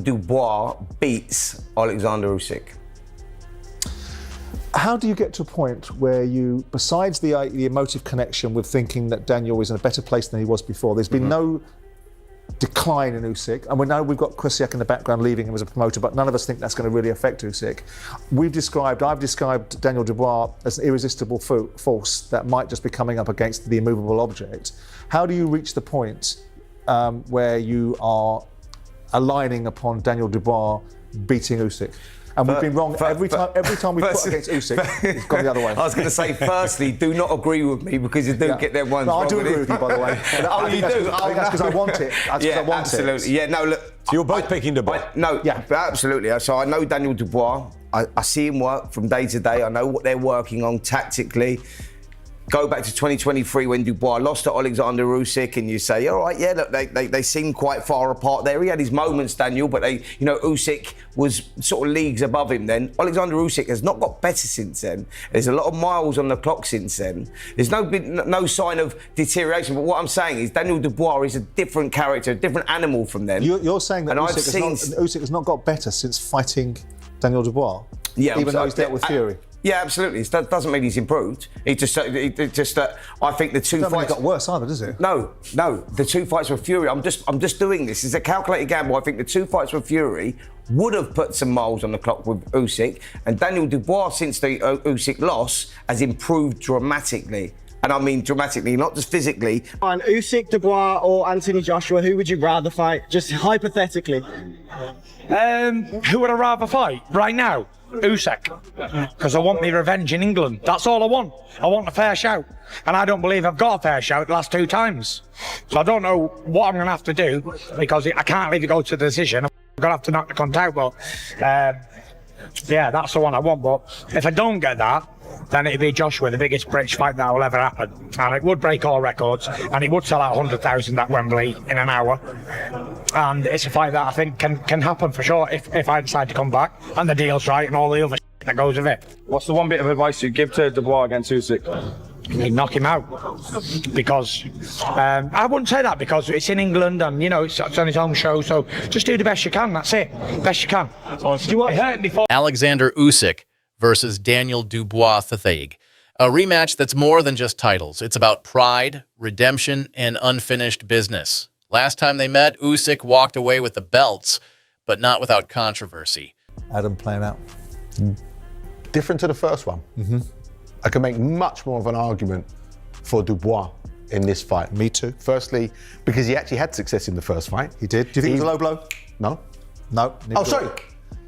Dubois beats Alexander Usyk. How do you get to a point where you, besides the emotive connection with thinking that Daniel is in a better place than he was before, there's been no decline in Usyk, and we know we've got Usyk in the background leaving him as a promoter, but none of us think that's going to really affect Usyk. I've described Daniel Dubois as an irresistible force that might just be coming up against the immovable object. How do you reach the point where you are aligning upon Daniel Dubois beating Usyk? And we've been wrong every time we've put against Usyk, it's gone the other way. I was going to say, firstly, do not agree with me because you do get them ones wrong. I do agree with you, by the way. Oh, you do? I think that's because I want it. Absolutely. Yeah, no, look. So you're both picking Dubois? Absolutely. So I know Daniel Dubois. I see him work from day to day. I know what they're working on tactically. Go back to 2023 when Dubois lost to Alexander Usyk, and you say, all right, yeah, look, they seem quite far apart there. He had his moments, Daniel, but Usyk was sort of leagues above him then. Alexander Usyk has not got better since then. There's a lot of miles on the clock since then. There's no sign of deterioration. But what I'm saying is Daniel Dubois is a different character, a different animal from them. You're saying that Usyk has not got better since fighting Daniel Dubois, even though he's dealt with Fury. Yeah, absolutely. That doesn't mean he's improved. I think the two fights got worse either, does it? No. The two fights with Fury. I'm just doing this. It's a calculated gamble. I think the two fights with Fury would have put some miles on the clock with Usyk, and Daniel Dubois, since the Usyk loss, has improved dramatically. And I mean dramatically, not just physically. On Usyk, Dubois, or Anthony Joshua, who would you rather fight? Just hypothetically. Who would I rather fight right now? Usyk, because I want me revenge in England. That's all I want. I want a fair shout, and I don't believe I've got a fair shout the last two times. So I don't know what I'm going to have to do, because I can't leave it go to the decision. I'm going to have to knock the cunt out, but yeah, that's the one I want. But if I don't get that, then it'd be Joshua, the biggest British fight that will ever happen. And it would break all records, and it would sell out 100,000 at Wembley in an hour. And it's a fight that I think can happen for sure if I decide to come back, and the deal's right, and all the other shit that goes with it. What's the one bit of advice you'd give to Dubois against Usyk? You'd knock him out, because I wouldn't say that, because it's in England and it's on his own show, so just do the best you can. That's it, best you can. It hurt before. Alexander Usyk versus Daniel Dubois Thathaig. A rematch that's more than just titles. It's about pride, redemption, and unfinished business. Last time they met, Usyk walked away with the belts, but not without controversy. Adam playing out. Different to the first one. Mm-hmm. I can make much more of an argument for Dubois in this fight. Me too. Firstly, because he actually had success in the first fight. He did. Do you think it was a low blow? No. No. Oh, sorry.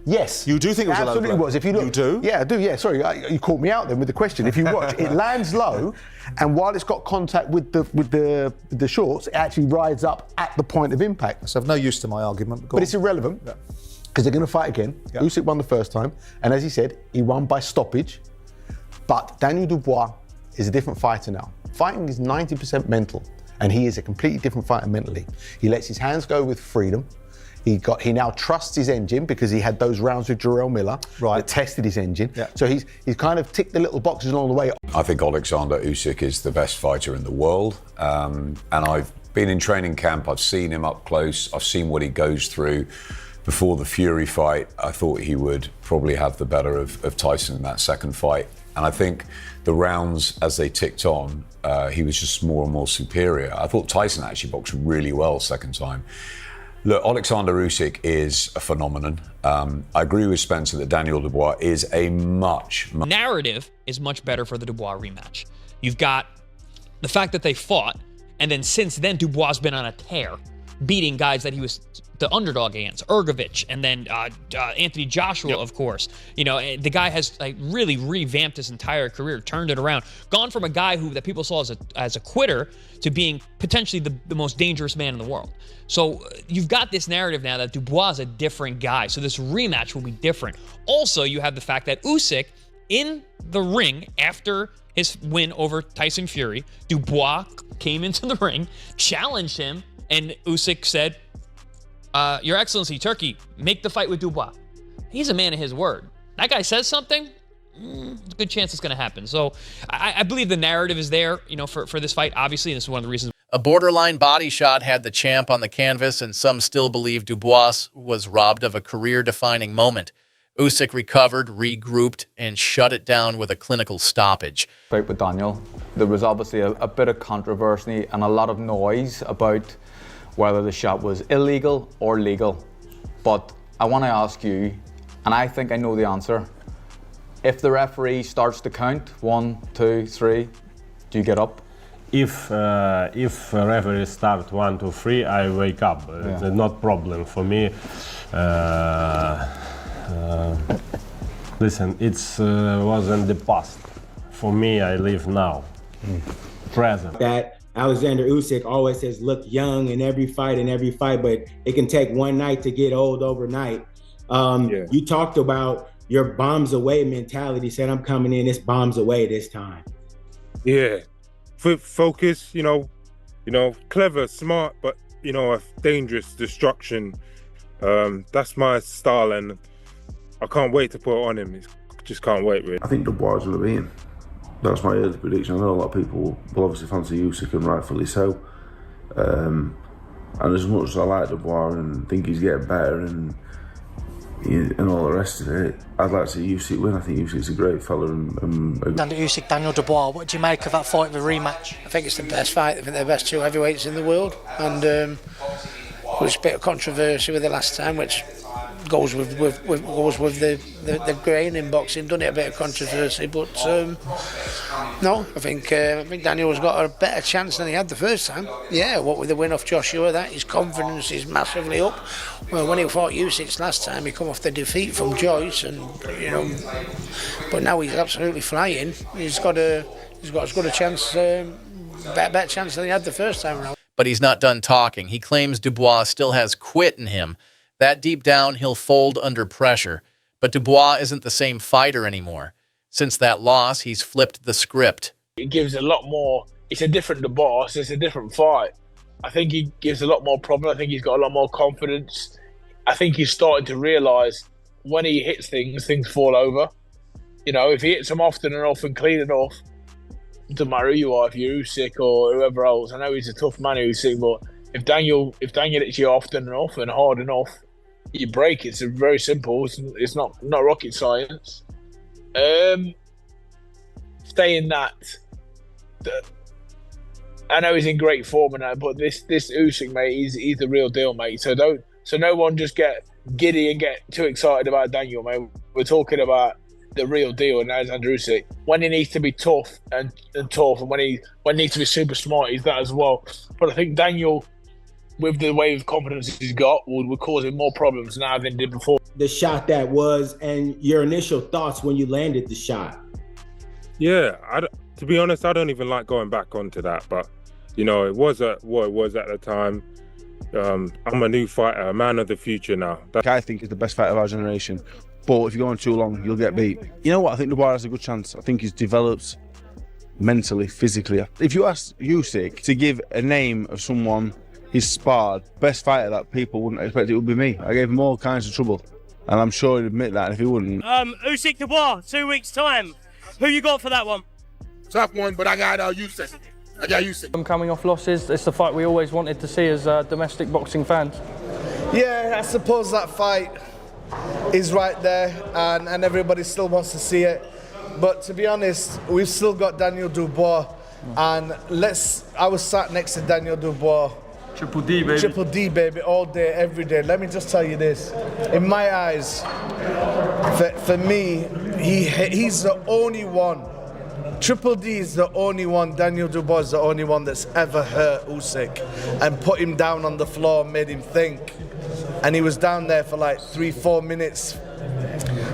Yes. You do think it was a low blow? Absolutely was. If you look, you do? Yeah, I do. Yeah, sorry. You caught me out then with the question. If you watch, it lands low, and while it's got contact with the shorts, it actually rides up at the point of impact. So I've no use to my argument. But it's irrelevant, because they're going to fight again. Yeah. Usyk won the first time, and as he said, he won by stoppage. But Daniel Dubois is a different fighter now. Fighting is 90% mental, and he is a completely different fighter mentally. He lets his hands go with freedom. He now trusts his engine, because he had those rounds with Jarrell Miller that tested his engine. Yeah. So he's kind of ticked the little boxes along the way. I think Alexander Usyk is the best fighter in the world, and I've been in training camp. I've seen him up close. I've seen what he goes through. Before the Fury fight, I thought he would probably have the better of Tyson in that second fight. And I think the rounds, as they ticked on, he was just more and more superior. I thought Tyson actually boxed really well second time. Look, Alexander Usyk is a phenomenon. I agree with Spencer that Daniel Dubois is a much... Narrative is much better for the Dubois rematch. You've got the fact that they fought, and then since then, Dubois has been on a tear, beating guys that he was the underdog against, Ergovich, and then Anthony Joshua, of course. The guy has really revamped his entire career, turned it around, gone from a guy that people saw as a quitter to being potentially the most dangerous man in the world. So you've got this narrative now that Dubois is a different guy, so this rematch will be different. Also, you have the fact that Usyk, in the ring after his win over Tyson Fury, Dubois came into the ring, challenged him, and Usyk said, Your Excellency, Turkey, make the fight with Dubois. He's a man of his word. That guy says something, there's a good chance it's going to happen. So I believe the narrative is there, for this fight, obviously, and this is one of the reasons. A borderline body shot had the champ on the canvas, and some still believe Dubois was robbed of a career-defining moment. Usyk recovered, regrouped, and shut it down with a clinical stoppage. Fight with Daniel, there was obviously a bit of controversy and a lot of noise about whether the shot was illegal or legal. But I want to ask you, and I think I know the answer, if the referee starts to count, 1, 2, 3, do you get up? If referee start 1, 2, 3, I wake up. Yeah. It's not problem for me. Listen, it was in the past. For me, I live now, present. That Alexander Usyk always says, look young in every fight, but it can take one night to get old overnight. You talked about your bombs away mentality, said I'm coming in, it's bombs away this time. Yeah, focus, you know, clever, smart, but, you know, a dangerous destruction. That's my style, and I can't wait to put it on him. Just can't wait, really. I think Dubois will beat him. That's my early prediction. I know a lot of people will obviously fancy Usyk, and rightfully so. And as much as I like Dubois and think he's getting better and all the rest of it, I'd like to see Usyk win. I think Usyk's a great fella. Usyk, Daniel Dubois, what do you make of that fight, the rematch? I think it's the best fight. I think they're the best two heavyweights in the world. And there was a bit of controversy with the last time, which goes with the grain in boxing, doesn't it? A bit of controversy, but no, I think Daniel's got a better chance than he had the first time. Yeah, what with the win off Joshua, that his confidence is massively up. Well, when he fought Usyk last time, he come off the defeat from Joyce, and but now he's absolutely flying. He's got as good a chance, better chance than he had the first time around. But he's not done talking. He claims Dubois still has quit in him. That deep down, he'll fold under pressure. But Dubois isn't the same fighter anymore. Since that loss, he's flipped the script. It gives a lot more. It's a different Dubois. It's a different fight. I think he gives a lot more problem. I think he's got a lot more confidence. I think he's starting to realise when he hits things, things fall over. You know, if he hits them often enough and clean enough, it doesn't matter who you are, if you're Usyk or whoever else. I know he's a tough man, Usyk, but if Daniel hits you often enough and hard enough, you break. It's very simple. It's not rocket science. Saying that, I know he's in great form and that, but this Usyk, mate, he's the real deal, mate. So no one just get giddy and get too excited about Daniel, mate. We're talking about the real deal, and Alexander Usyk. When he needs to be tough and tough, and when he needs to be super smart, he's that as well. But I think Daniel, with the way of confidence he's got, would cause him more problems now than he did before. The shot that was, and your initial thoughts when you landed the shot. Yeah, to be honest, I don't even like going back onto that, but you know, it was what it was at the time. I'm a new fighter, a man of the future now. I think he's the best fighter of our generation, but if you go on too long, you'll get beat. You know what? I think Dubois has a good chance. I think he's developed mentally, physically. If you ask Usyk to give a name of someone he's sparred, best fighter that people wouldn't expect, it would be me. I gave him all kinds of trouble, and I'm sure he'd admit that if he wouldn't. Usyk Dubois, 2 weeks' time. Who you got for that one? Tough one, but I got Usyk. I got Usyk. I'm coming off losses. It's the fight we always wanted to see as domestic boxing fans. Yeah, I suppose that fight is right there, and everybody still wants to see it. But to be honest, we've still got Daniel Dubois, and I was sat next to Daniel Dubois. Triple D, baby. Triple D, baby, all day, every day. Let me just tell you this. In my eyes, for me, he's the only one. Triple D is the only one, Daniel Dubois is the only one that's ever hurt Usyk and put him down on the floor, made him think. And he was down there for like 3-4 minutes.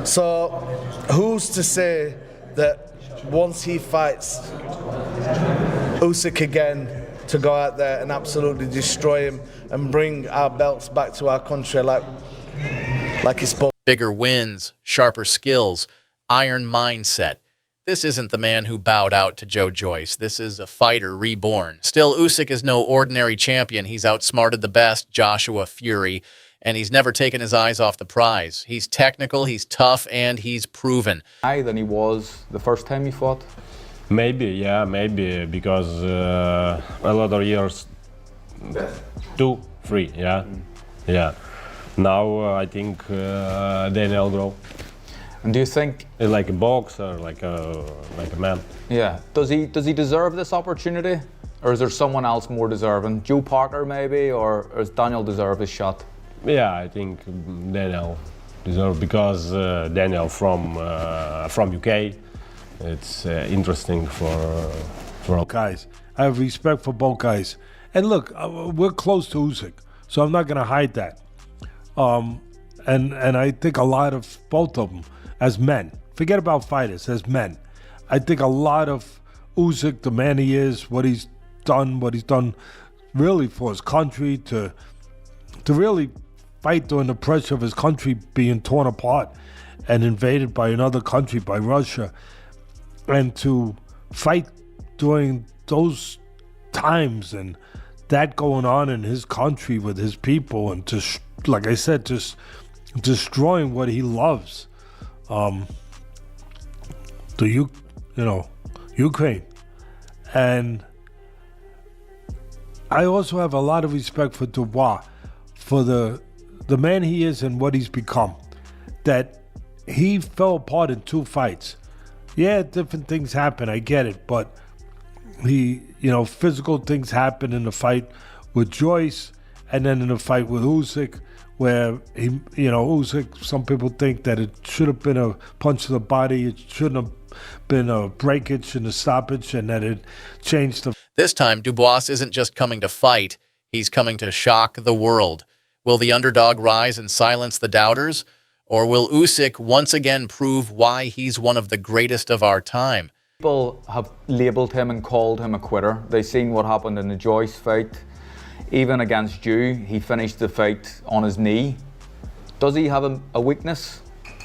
So who's to say that once he fights Usyk again, to go out there and absolutely destroy him and bring our belts back to our country like he's supposed. Bigger wins, sharper skills, iron mindset. This isn't the man who bowed out to Joe Joyce. This is a fighter reborn. Still, Usyk is no ordinary champion. He's outsmarted the best, Joshua Fury, and he's never taken his eyes off the prize. He's technical, he's tough, and he's proven. Higher than he was the first time he fought? Maybe, yeah, maybe, because a lot of years 2, 3, yeah. Yeah. Now I think Daniel grow. And do you think like a boxer, like a man? Yeah. Does he deserve this opportunity, or is there someone else more deserving? Joe Parker maybe, or does Daniel deserve his shot? Yeah, I think Daniel deserve because Daniel from UK. It's interesting for guys. I have respect for both guys, and look, we're close to Usyk, so I'm not going to hide that. And I think a lot of both of them as men. Forget about fighters, as men. I think a lot of Usyk, the man he is, what he's done really for his country to really fight during the pressure of his country being torn apart and invaded by another country, by Russia, and to fight during those times and that going on in his country with his people, and just like I said, just destroying what he loves, Ukraine. And I also have a lot of respect for Dubois, for the man he is and what he's become. That he fell apart in 2 fights. Yeah, different things happen, I get it, but physical things happen in the fight with Joyce, and then in the fight with Usyk, where Usyk, some people think that it should have been a punch to the body, it shouldn't have been a breakage and a stoppage, and that it changed the... This time, Dubois isn't just coming to fight, he's coming to shock the world. Will the underdog rise and silence the doubters? Or will Usyk once again prove why he's one of the greatest of our time? People have labelled him and called him a quitter. They've seen what happened in the Joyce fight. Even against Jew, he finished the fight on his knee. Does he have a weakness?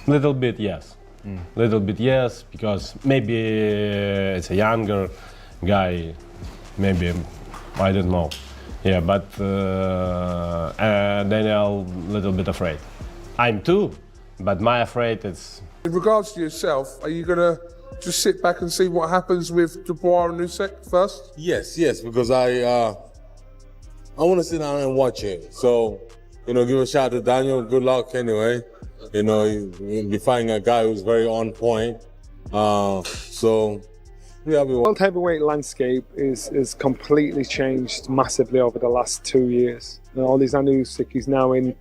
Little bit, yes. Little bit, yes, because maybe it's a younger guy, maybe, I don't know. Yeah, but Daniel, little bit afraid. I'm too, but my afraid is... In regards to yourself, are you going to just sit back and see what happens with Dubois and Usyk first? Yes, because I want to sit down and watch it. So, give a shout out to Daniel. Good luck anyway. You'll be fighting a guy who's very on point. The world heavyweight landscape is completely changed massively over the last 2 years. All these Usyk,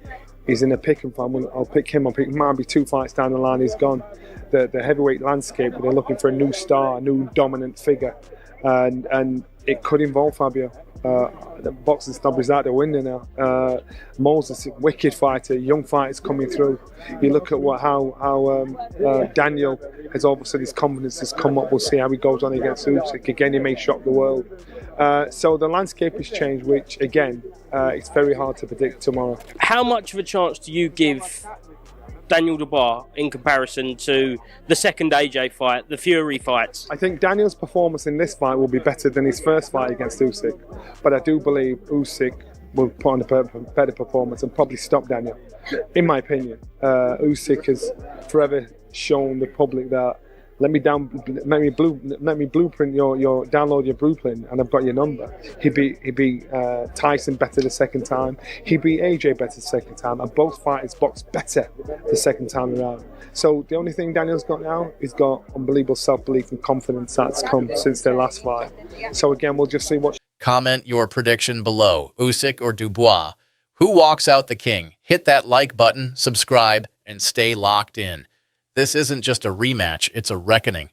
he's in a pick and fight. I'll pick him. Might be 2 fights down the line, he's gone. The heavyweight landscape, they're looking for a new star, a new dominant figure, and it could involve Fabio. The boxing snob is out there winning now. Moses, wicked fighter, young fighters coming through. You look at how Daniel has obviously his confidence has come up. We'll see how he goes on against Usyk. Again, he may shock the world. So the landscape has changed, which again, it's very hard to predict tomorrow. How much of a chance do you give Daniel Dubois in comparison to the second AJ fight, the Fury fights? I think Daniel's performance in this fight will be better than his first fight against Usyk, but I do believe Usyk will put on a better performance and probably stop Daniel, in my opinion. Usyk has forever shown the public that let me blueprint download your blueprint, and I've got your number. He beat Tyson better the second time. He beat AJ better the second time, and both fighters boxed better the second time around. So the only thing Daniel's got now, he's got unbelievable self-belief and confidence that's come since their last fight. So again, we'll just see what. Comment your prediction below, Usyk or Dubois. Who walks out the king? Hit that like button, subscribe, and stay locked in. This isn't just a rematch, it's a reckoning.